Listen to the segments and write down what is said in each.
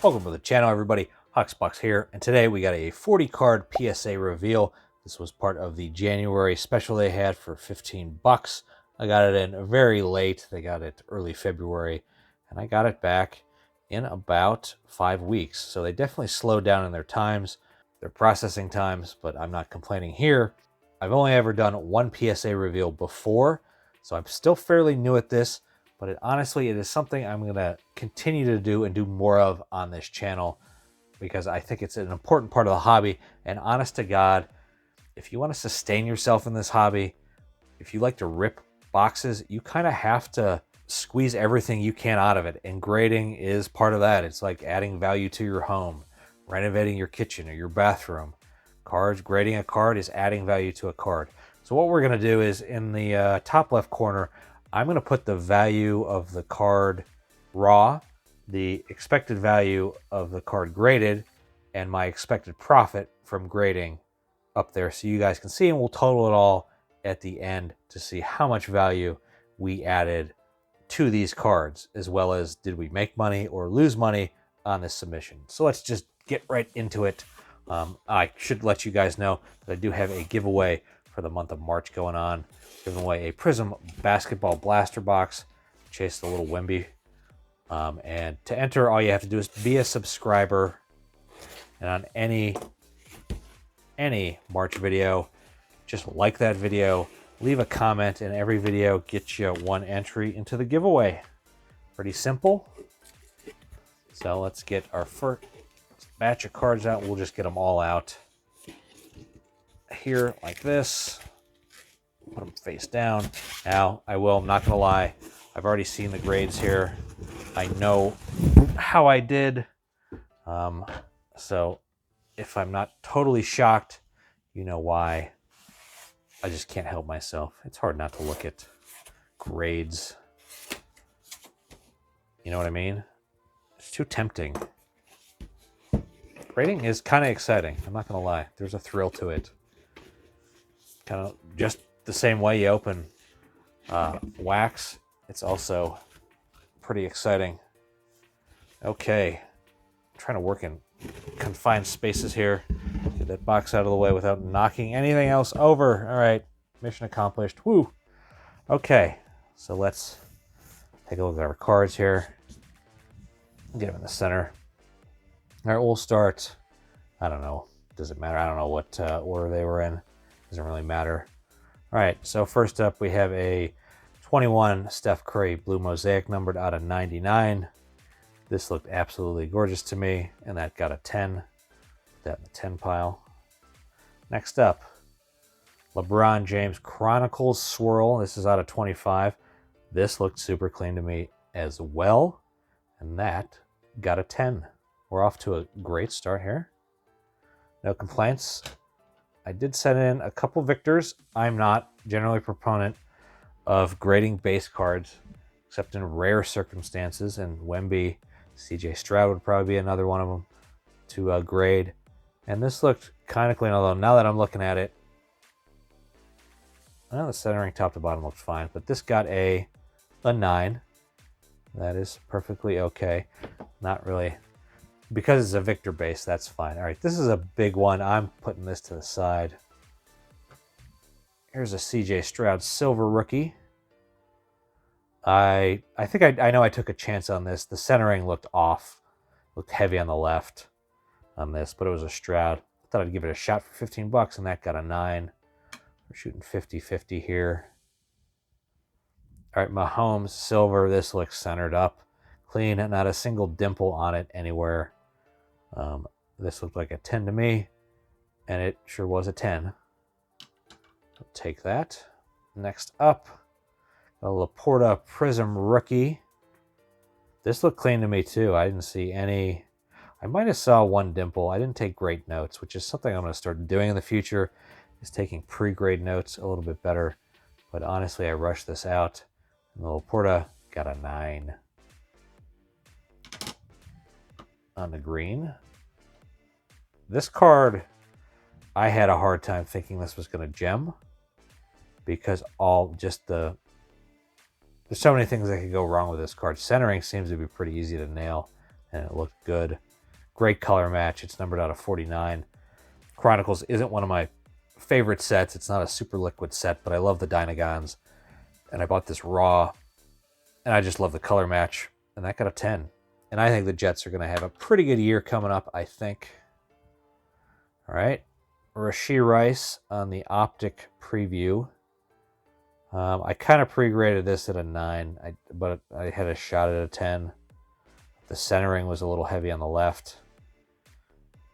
Welcome to the channel, everybody. Huxbox here, and today we got a 40 card PSA reveal. This was part of the January special they had for 15 bucks. I got it in very late. They got it early February, and I got it back in about 5 weeks. So they definitely slowed down in their times, their processing times, but I'm not complaining here. I've only ever done one PSA reveal before, so I'm still fairly new at this. But honestly, it is something I'm going to continue to do and do more of on this channel because I think it's an important part of the hobby. And honest to God, if you want to sustain yourself in this hobby, if you like to rip boxes, you kind of have to squeeze everything you can out of it. And grading is part of that. It's like adding value to your home, renovating your kitchen or your bathroom. Grading a card is adding value to a card. So what we're going to do is in the top left corner, I'm going to put the value of the card raw, the expected value of the card graded, and my expected profit from grading up there so you guys can see, and we'll total it all at the end to see how much value we added to these cards, as well as did we make money or lose money on this submission. So let's just get right into it. I should let you guys know that I do have a giveaway for the month of March going on, giving away a Prism basketball blaster box. Chase the little Wemby. And to enter, all you have to do is be a subscriber. And on any March video, just like that video, leave a comment, and every video gets you one entry into the giveaway. Pretty simple. So let's get our first batch of cards out. We'll just get them all out here like this. Put them face down. Now, I'm not going to lie, I've already seen the grades here. I know how I did. So if I'm not totally shocked, you know why. I just can't help myself. It's hard not to look at grades. You know what I mean? It's too tempting. Grading is kind of exciting. I'm not going to lie. There's a thrill to it. Kind of just the same way you open wax. It's also pretty exciting. Okay. I'm trying to work in confined spaces here. Get that box out of the way without knocking anything else over. All right. Mission accomplished. Woo. Okay. So let's take a look at our cards here. Get them in the center. All right. We'll start. I don't know. Does it matter? I don't know what order they were in. Doesn't really matter. All right, so first up we have a 21 Steph Curry blue mosaic numbered out of 99. This looked absolutely gorgeous to me, and that got a 10. Put that in the 10 pile. Next up, LeBron James Chronicles Swirl. This is out of 25. This looked super clean to me as well, and that got a 10. We're off to a great start here. No complaints. I did send in a couple victors. I'm not generally a proponent of grading base cards, except in rare circumstances, and Wemby, CJ Stroud would probably be another one of them to grade. And this looked kind of clean, although now that I'm looking at it, I know the centering top to bottom looks fine, but this got a 9. That is perfectly okay. Not really. Because it's a Victor base, that's fine. All right, this is a big one. I'm putting this to the side. Here's a CJ Stroud silver rookie. I think I know I took a chance on this. The centering looked off. Looked heavy on the left on this, but it was a Stroud. I thought I'd give it a shot for 15 bucks, and that got a 9. We're shooting 50-50 here. All right, Mahomes silver. This looks centered up. Clean, not a single dimple on it anywhere. This looked like a 10 to me, and it sure was a 10. I'll take that. Next up, a Laporta Prism rookie. This looked clean to me too. I didn't see any. I might have saw one dimple. I didn't take great notes, which is something I'm going to start doing in the future, is taking pre-grade notes a little bit better. But honestly, I rushed this out, and the Laporta got a 9. On the green. This card, I had a hard time thinking this was going to gem because there's so many things that could go wrong with this card. Centering seems to be pretty easy to nail, and it looked good. Great color match. It's numbered out of 49. Chronicles isn't one of my favorite sets. It's not a super liquid set, but I love the Dynagons. And I bought this raw, and I just love the color match. And that got a 10. And I think the Jets are going to have a pretty good year coming up, I think. All right. Rashee Rice on the Optic preview. I kind of pre-graded this at a 9, but I had a shot at a 10. The centering was a little heavy on the left,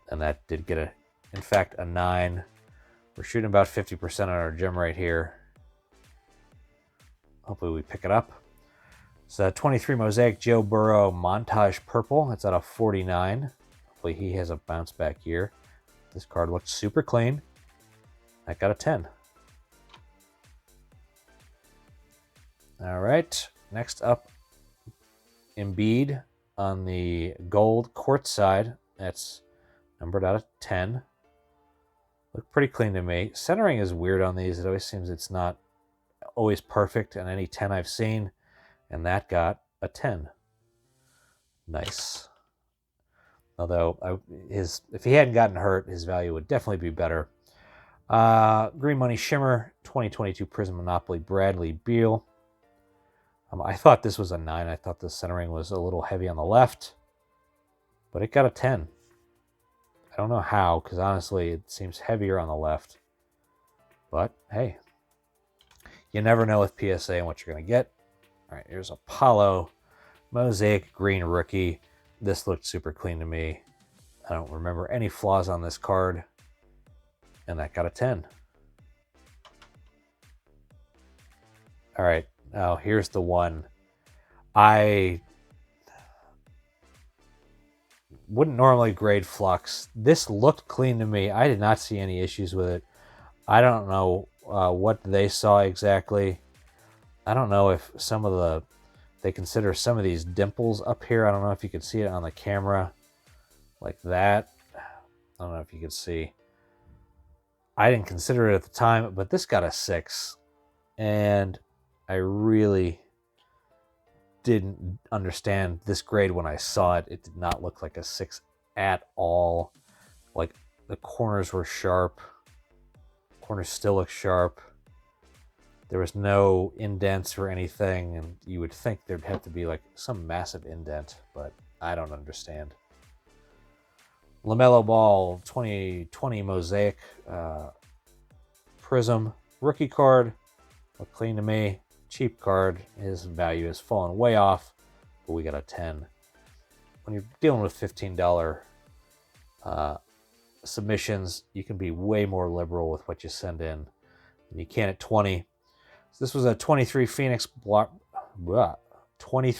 and that did get, in fact, a 9. We're shooting about 50% on our gem right here. Hopefully we pick it up. It's a 23 Mosaic Joe Burrow Montage Purple. It's out of 49. Hopefully he has a bounce back year. This card looks super clean. That got a 10. All right, next up, Embiid on the gold quartz side. That's numbered out of 10. Look pretty clean to me. Centering is weird on these. It always seems it's not always perfect on any 10 I've seen, and that got a 10. Nice. Although if he hadn't gotten hurt, his value would definitely be better. Green Money Shimmer 2022 Prism Monopoly Bradley Beal. I thought this was a 9. I thought the centering was a little heavy on the left, but it got a 10. I don't know how, because honestly, it seems heavier on the left. But hey, you never know with PSA and what you're going to get. All right, here's Apollo Mosaic Green Rookie. This looked super clean to me. I don't remember any flaws on this card, and that got a 10. All right. Now, here's the one. I wouldn't normally grade Flux. This looked clean to me. I did not see any issues with it. I don't know what they saw exactly. I don't know if they consider some of these dimples up here. I don't know if you could see it on the camera like that. I don't know if you could see. I didn't consider it at the time, but this got a 6. And I really didn't understand this grade when I saw it. It did not look like a 6 at all. Like, the corners were sharp. Corners still look sharp. There was no indents or anything, and you would think there'd have to be like some massive indent, but I don't understand. LaMelo Ball 2020 Mosaic Prism rookie card. Looked clean to me. Cheap card. His value has fallen way off, but we got a 10. When you're dealing with $15 submissions, you can be way more liberal with what you send in than you can at 20. So this was a 23 Phoenix Brock Purdy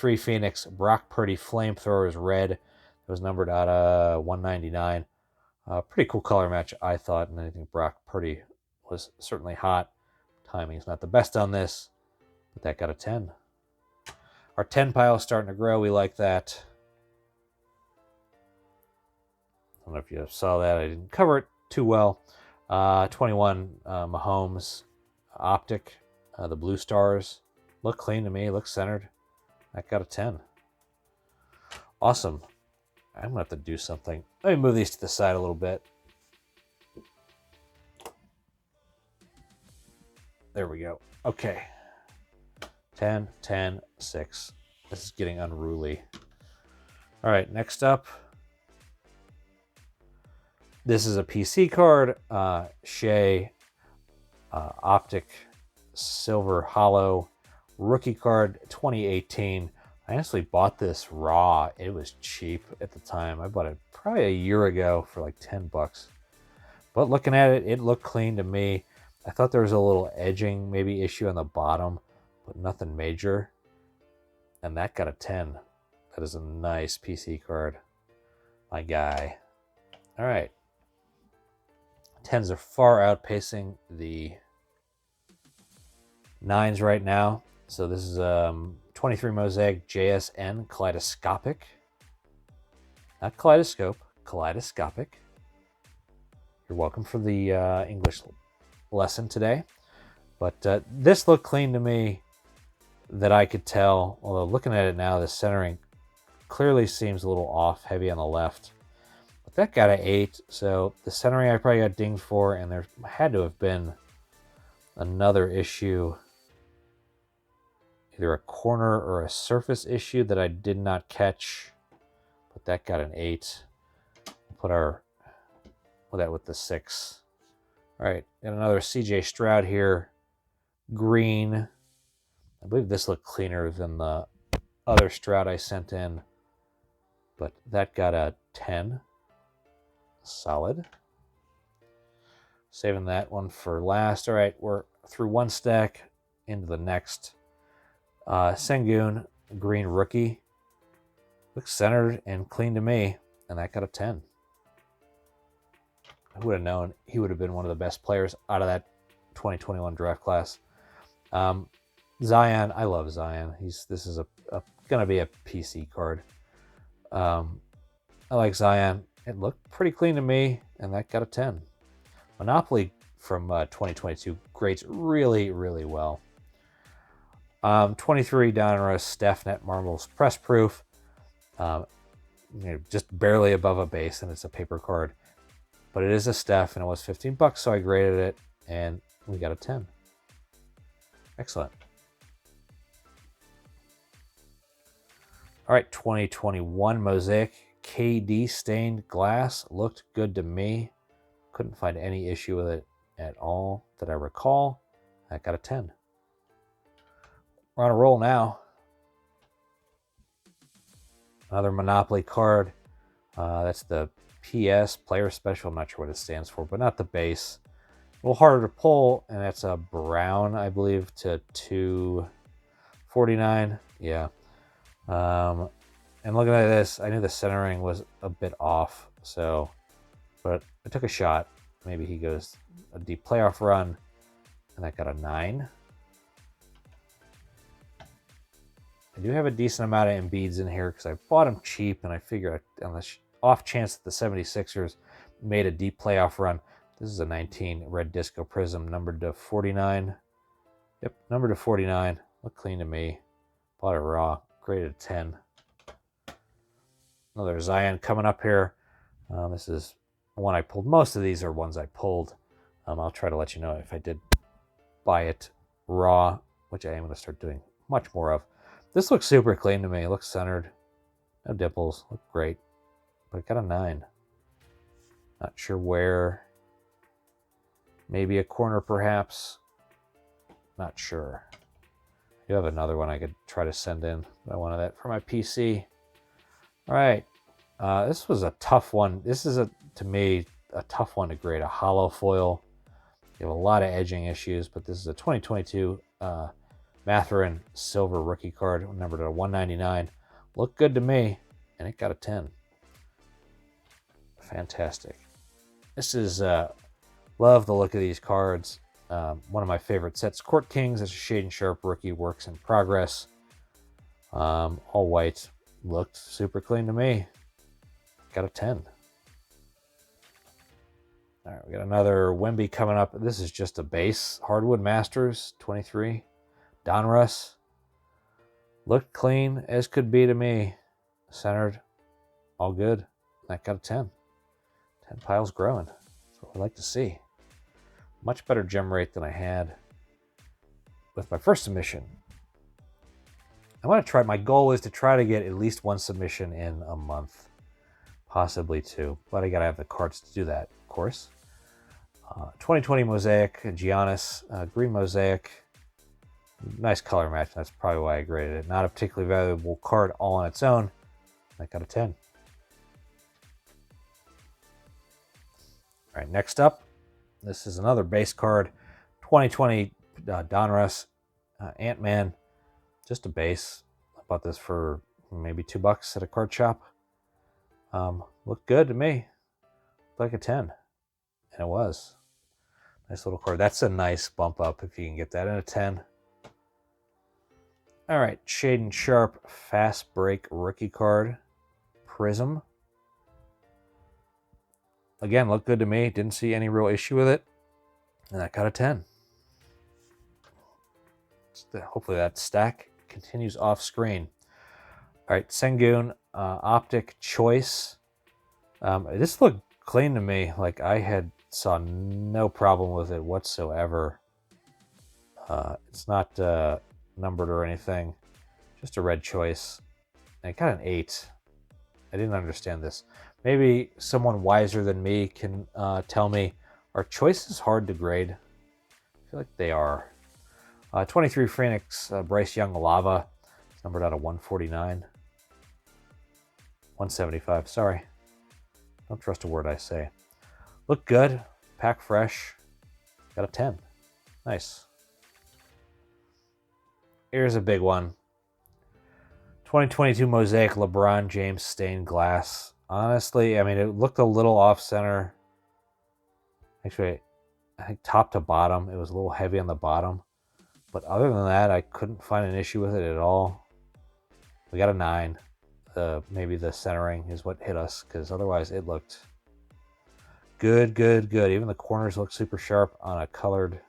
Flamethrowers Red. It was numbered out of 199. Pretty cool color match, I thought, and I think Brock Purdy was certainly hot. Timing is not the best on this, but that got a 10. Our 10 pile is starting to grow. We like that. I don't know if you saw that. I didn't cover it too well. 21 Mahomes Optic. The Blue Stars look clean to me. Look centered. That got a 10. Awesome. I'm going to have to do something. Let me move these to the side a little bit. There we go. Okay. 10, 10, 6. This is getting unruly. All right, next up. This is a PC card. Shea Optic Silver Hollow rookie card 2018. I honestly bought this raw. It was cheap at the time. I bought it probably a year ago for like $10. But looking at it, it looked clean to me. I thought there was a little edging maybe issue on the bottom, but nothing major. And that got a 10. That is a nice PC card. My guy. All right. 10s are far outpacing the 9s right now. So this is 23 Mosaic JSN Kaleidoscopic. Not Kaleidoscope, Kaleidoscopic. You're welcome for the English lesson today. But this looked clean to me that I could tell. Although looking at it now, the centering clearly seems a little off, heavy on the left. But that got an 8, so the centering I probably got dinged for, and there had to have been another issue, either a corner or a surface issue that I did not catch. But that got an 8. Put that with the 6. All right, got another CJ Stroud here, green. I believe this looked cleaner than the other Stroud I sent in, but that got a 10. Solid. Saving that one for last. All right, we're through one stack into the next. Sengun, green rookie. Looks centered and clean to me, and that got a 10. I would have known he would have been one of the best players out of that 2021 draft class. Zion, I love Zion. This is gonna be a PC card. I like Zion. It looked pretty clean to me, and that got a 10. Monopoly from 2022 grades really, really well. 23 Donruss Steph Net Marbles Press Proof. Just barely above a base, and it's a paper card. But it is a Steph, and it was $15, so I graded it, and we got a 10. Excellent. All right, 2021 Mosaic KD stained glass. Looked good to me. Couldn't find any issue with it at all that I recall. That got a 10. We're on a roll now. Another Monopoly card. That's the PS Player Special. I'm not sure what it stands for, but not the base. A little harder to pull, and that's a brown, I believe, to 249. Yeah. And looking at this, I knew the centering was a bit off, but I took a shot. Maybe he goes a deep playoff run, and that got a 9. I do have a decent amount of Embiids in here because I bought them cheap, and I figured on the off chance that the 76ers made a deep playoff run. This is a 19 red disco prism, numbered to 49. Yep, numbered to 49. Looked clean to me. Bought it raw. Graded a 10. Another Zion coming up here. This is one I pulled. Most of these are ones I pulled. I'll try to let you know if I did buy it raw, which I am going to start doing much more of. This looks super clean to me. It looks centered. No dimples. Look great. But it got a 9. Not sure where. Maybe a corner, perhaps. Not sure. I do have another one I could try to send in. I wanted that for my PC. All right. This was a tough one. This is, to me, a tough one to grade. A hollow foil. You have a lot of edging issues, but this is a 2022 Mathurin silver rookie card, numbered to 199. Looked good to me, and it got a 10. Fantastic. This is, love the look of these cards. One of my favorite sets, Court Kings. It's a Shade and Sharp rookie, works in progress. All white. Looked super clean to me. Got a 10. All right, we got another Wemby coming up. This is just a base. Hardwood Masters, 23. Donruss. Looked clean as could be to me. Centered. All good. That got a 10. 10 piles growing. That's what we like to see. Much better gem rate than I had with my first submission. I want to try, my goal is to try to get at least one submission in a month, possibly 2, but I got to have the cards to do that, of course. 2020 Mosaic, Giannis, green Mosaic. Nice color match. That's probably why I graded it. Not a particularly valuable card all on its own. I got a 10. All right, next up, this is another base card. 2020 Donruss, Ant-Man. Just a base. I bought this for maybe $2 at a card shop. Looked good to me. Looked like a 10. And it was. Nice little card. That's a nice bump up if you can get that in a 10. All right. Shade and Sharp Fast Break rookie card. Prism. Again, looked good to me. Didn't see any real issue with it. And that got a 10. Hopefully that stack continues off screen. All right, Sengun Optic Choice. This looked clean to me. Like I saw no problem with it whatsoever. It's not numbered or anything. Just a red choice. And it got an 8. I didn't understand this. Maybe someone wiser than me can tell me, are choices hard to grade? I feel like they are. 23 Phoenix, Bryce Young Lava. It's numbered out of 149. 175, sorry. Don't trust a word I say. Look good. Pack fresh. Got a 10. Nice. Here's a big one. 2022 Mosaic LeBron James stained glass. Honestly, I mean, it looked a little off center. Actually, I think top to bottom, it was a little heavy on the bottom. But other than that, I couldn't find an issue with it at all. We got a 9. Maybe the centering is what hit us, because otherwise it looked good. Even the corners look super sharp on a colored.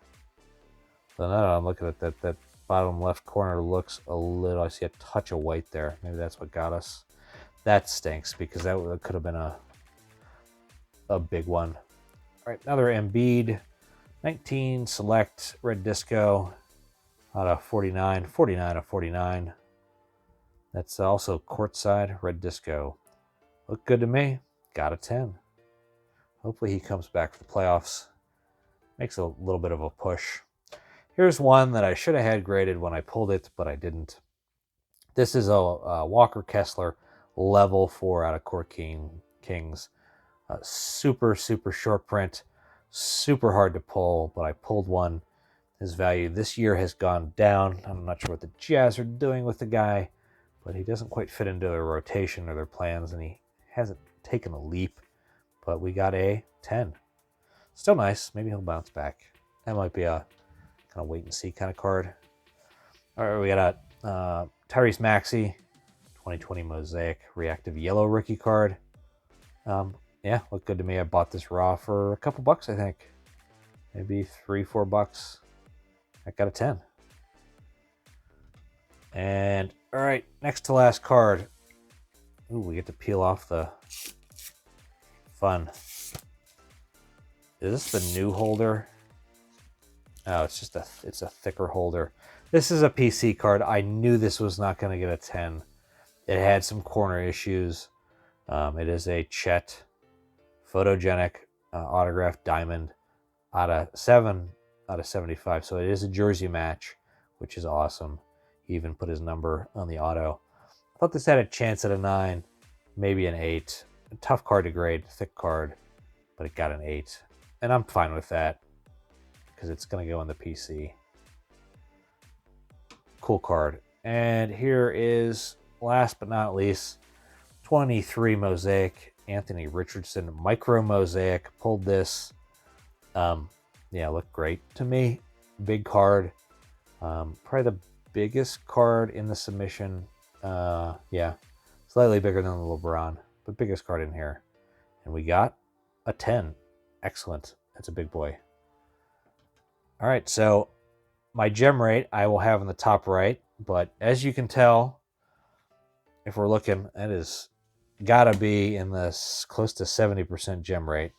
So now I'm looking at that bottom left corner looks a little, I see a touch of white there. Maybe that's what got us. That stinks, because that could have been a big one. All right, another Embiid 19 select red disco out of 49 of 49. That's also courtside red disco. Looked good to me. Got a 10. Hopefully he comes back for the playoffs. Makes a little bit of a push. Here's one that I should have had graded when I pulled it, but I didn't. This is a Walker Kessler level 4 out of Court Kings. Super short print. Super hard to pull, but I pulled one. His value this year has gone down. I'm not sure what the Jazz are doing with the guy, but he doesn't quite fit into their rotation or their plans, and he hasn't taken a leap. But we got a 10. Still nice. Maybe he'll bounce back. That might be a kind of wait and see kind of card. All right, we got a Tyrese Maxey 2020 Mosaic reactive yellow rookie card. Yeah, looked good to me. I bought this raw for a couple bucks, I think. Maybe $3-4. I got a 10. And all right, next to last card. Ooh, we get to peel off the fun. Is this the new holder? Oh, it's just it's a thicker holder. This is a PC card. I knew this was not going to get a 10. It had some corner issues. It is a Chet photogenic autographed diamond out of 7 out of 75. So it is a jersey match, which is awesome. He even put his number on the auto. I thought this had a chance at a 9, maybe an 8. A tough card to grade, thick card, but it got an 8. And I'm fine with that because it's going to go in the PC. Cool card. And here is, last but not least, 23 Mosaic Anthony Richardson micro Mosaic. Pulled this. Yeah, looked great to me. Big card. Probably the biggest card in the submission. Yeah, slightly bigger than the LeBron, but biggest card in here. And we got a 10. Excellent. That's a big boy. All right, so my gem rate I will have in the top right, but as you can tell, if we're looking, that is gotta be in this close to 70% gem rate.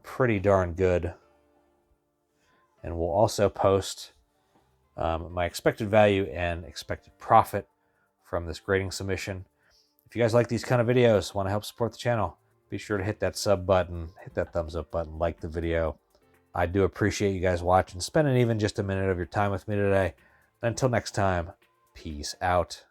Pretty darn good. And we'll also post my expected value and expected profit from this grading submission. If you guys like these kind of videos, want to help support the channel, be sure to hit that sub button, hit that thumbs up button, like the video. I do appreciate you guys watching, spending even just a minute of your time with me today. Until next time, peace out.